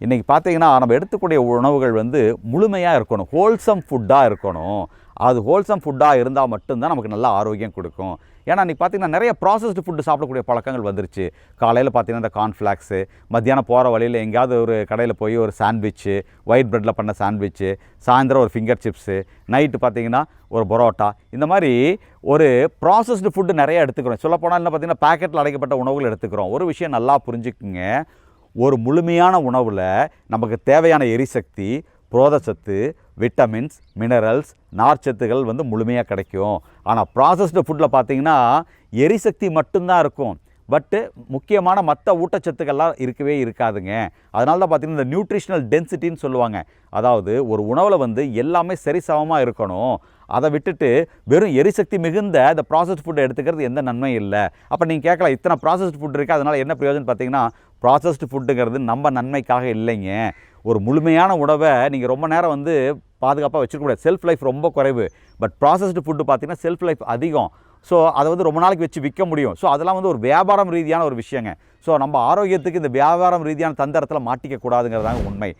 இன்றைக்கி பார்த்தீங்கன்னா நம்ம எடுத்துக்கூடிய உணவுகள் வந்து முழுமையாக இருக்கணும், ஹோல்சம் ஃபுட்டாக இருக்கணும். அது ஹோல்சம் ஃபுட்டாக இருந்தால் மட்டும்தான் நமக்கு நல்ல ஆரோக்கியம் கொடுக்கும். ஏன்னா இன்றைக்கி பார்த்திங்கன்னா நிறைய ப்ராசஸ்டு ஃபுட்டு சாப்பிடக்கூடிய பழக்கங்கள் வந்துருச்சு. காலையில் பார்த்திங்கன்னா இந்த கார்ன்ஃப்ளாக்ஸு, மத்தியானம் போகிற வழியில் எங்கேயாவது ஒரு கடையில் போய் ஒரு சாண்ட்விச்சு, ஒயிட் ப்ரெட்டில் பண்ண சாண்ட்விச்சு, சாயந்தரம் ஒரு ஃபிங்கர் சிப்ஸு, நைட்டு பார்த்திங்கன்னா ஒரு பரோட்டா, இந்த மாதிரி ஒரு ப்ராசஸ்டு ஃபுட்டு நிறைய எடுத்துக்கிறோம். சொல்லப்போனால் என்ன பார்த்திங்கன்னா பேக்கெட்டில் அடைக்கப்பட்ட உணவுகள் எடுத்துக்கிறோம். ஒரு விஷயம் நல்லா புரிஞ்சுக்குங்க, ஒரு முழுமையான உணவில் நமக்கு தேவையான எரிசக்தி, புரதச்சத்து, விட்டமின்ஸ், மினரல்ஸ், நார்ச்சத்துகள் வந்து முழுமையாக கிடைக்கும். ஆனால் ப்ராசஸ்டு ஃபுட்டில் பார்த்திங்கன்னா எரிசக்தி மட்டும்தான் இருக்கும், பட்டு முக்கியமான மற்ற ஊட்டச்சத்துக்கள்லாம் இருக்கவே இருக்காதுங்க. அதனால தான் பார்த்திங்கன்னா இந்த நியூட்ரிஷனல் டென்சிட்டின்னு சொல்லுவாங்க. அதாவது ஒரு உணவில் வந்து எல்லாமே சரிசமமாக இருக்கணும். அதை விட்டுட்டு வெறும் எரிசக்தி மிகுந்த இந்த ப்ராசஸ்ட் ஃபுட்டை எடுத்துக்கிறது எந்த நன்மையும் இல்லை. அப்போ நீங்கள் கேட்கலாம், இத்தனை ப்ராசஸ்ட் ஃபுட் இருக்குது, அதனால் என்ன பிரயோஜனம் பார்த்தீங்கன்னா, ப்ராசஸ்டு ஃபுட்டுங்கிறது நம்ம நன்மைக்காக இல்லைங்க. ஒரு முழுமையான உணவை நீங்கள் ரொம்ப நேரம் வந்து பாதுகாப்பாக வச்சுக்க முடியாது. செல்ஃப் லைஃப் ரொம்ப குறைவு. பட் ப்ராசஸ்டு ஃபுட்டு பார்த்திங்கன்னா செல்ஃப் லைஃப் அதிகம். ஸோ அதை வந்து ரொம்ப நாளைக்கு வச்சு விற்க முடியும். ஸோ அதெல்லாம் வந்து ஒரு வியாபாரம் ரீதியான ஒரு விஷயங்க. ஸோ நம்ம ஆரோக்கியத்துக்கு இந்த வியாபாரம் ரீதியான தந்திரத்தில் மாட்டிக்க கூடாதுங்கிறதாங்க உண்மை.